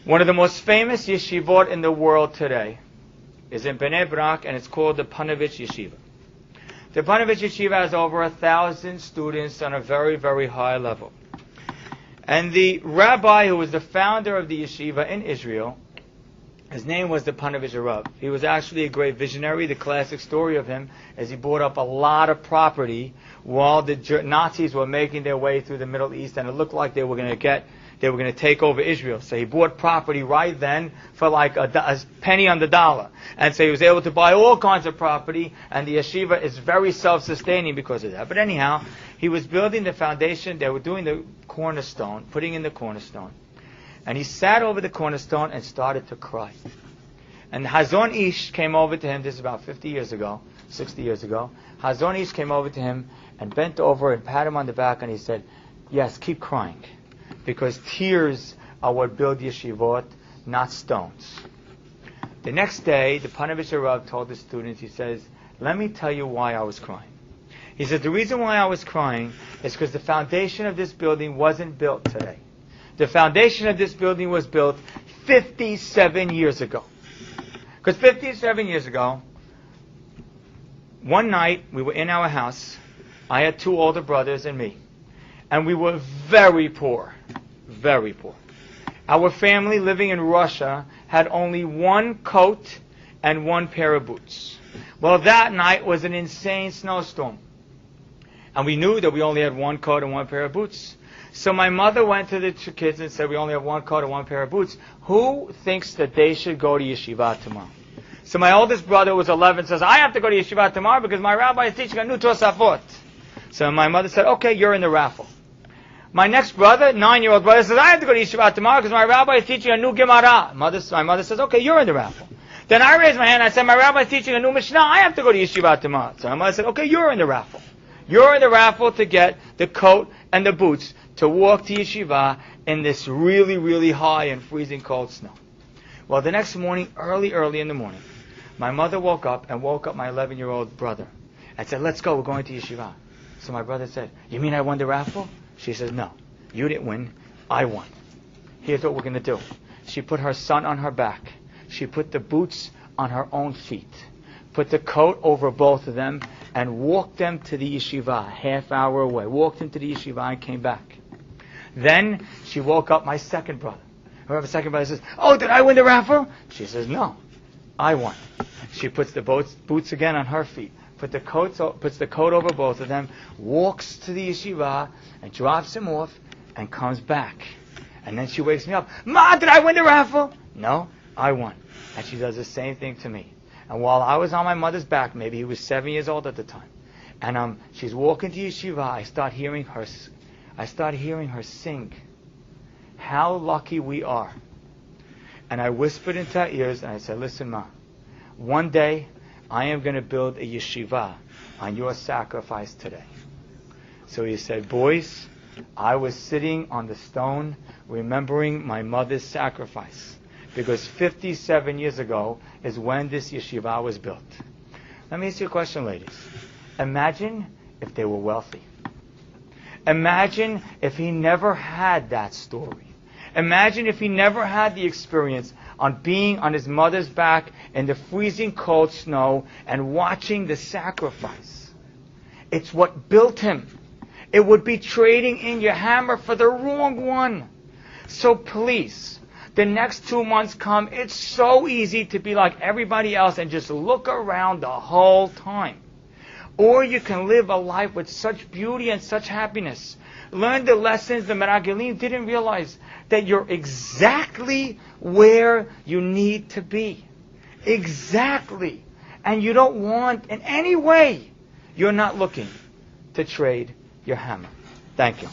One of the most famous yeshivot in the world today is in Bnei Brak, and it's called the Panovich Yeshiva. The Panovich Yeshiva has over 1,000 students on a very, very high level. And the rabbi who was the founder of the yeshiva in Israel, his name was the Panovich Rav. He was actually a great visionary. The classic story of him is he bought up a lot of property while the Nazis were making their way through the Middle East, and it looked like they were going to take over Israel. So he bought property right then for like a penny on the dollar. And so he was able to buy all kinds of property, and the yeshiva is very self-sustaining because of that. But anyhow, he was building the foundation. They were doing the cornerstone, putting in the cornerstone. And he sat over the cornerstone and started to cry. And Hazon Ish came over to him, this is about 50 years ago, 60 years ago. Hazon Ish came over to him and bent over and patted him on the back, and he said, yes, keep crying. Because tears are what build yeshivot, not stones. The next day, the Panovich Rav told the students, he says, let me tell you why I was crying. He said, the reason why I was crying is because the foundation of this building wasn't built today. The foundation of this building was built 57 years ago. Because 57 years ago, one night we were in our house. I had two older brothers and me. And we were very poor. Very poor. Our family living in Russia had only one coat and one pair of boots. Well, that night was an insane snowstorm. And we knew that we only had one coat and one pair of boots. So my mother went to the kids and said, we only have one coat and one pair of boots. Who thinks that they should go to yeshiva tomorrow? So my oldest brother was 11, says, I have to go to yeshiva tomorrow because my rabbi is teaching a new Tosafot. So my mother said, okay, you're in the raffle. My next brother, 9-year-old brother, says, I have to go to yeshiva tomorrow because my rabbi is teaching a new Gemara. My mother says, okay, you're in the raffle. Then I raised my hand and I said, my rabbi is teaching a new Mishnah. I have to go to yeshiva tomorrow. So my mother said, okay, you're in the raffle. You're in the raffle to get the coat and the boots to walk to yeshiva in this really, really high and freezing cold snow. Well, the next morning, early in the morning, my mother woke up my 11-year-old brother and said, let's go, we're going to yeshiva. So my brother said, you mean I won the raffle? She says, no, you didn't win, I won. Here's what we're going to do. She put her son on her back. She put the boots on her own feet. Put the coat over both of them and walked them to the yeshiva, half hour away. Walked into the yeshiva and came back. Then she woke up my second brother. Her second brother says, oh, did I win the raffle? She says, no, I won. She puts the boots again on her feet. Puts the coat over both of them, walks to the yeshiva and drops him off and comes back. And then she wakes me up. Ma, did I win the raffle? No, I won. And she does the same thing to me. And while I was on my mother's back, maybe he was 7 years old at the time, and she's walking to yeshiva, I start hearing her sing, how lucky we are. And I whispered into her ears and I said, listen, Ma, one day I am going to build a yeshiva on your sacrifice today. So he said, boys, I was sitting on the stone remembering my mother's sacrifice. Because 57 years ago is when this yeshiva was built. Let me ask you a question, ladies. Imagine if they were wealthy. Imagine if he never had that story. Imagine if he never had the experience on being on his mother's back in the freezing cold snow and watching the sacrifice. It's what built him. It would be trading in your hammer for the wrong one. So please, the next 2 months come, it's so easy to be like everybody else and just look around the whole time. Or you can live a life with such beauty and such happiness. Learn the lessons the Meragelim didn't realize, that you're exactly where you need to be. Exactly. And you don't want, in any way, you're not looking to trade your hammer. Thank you.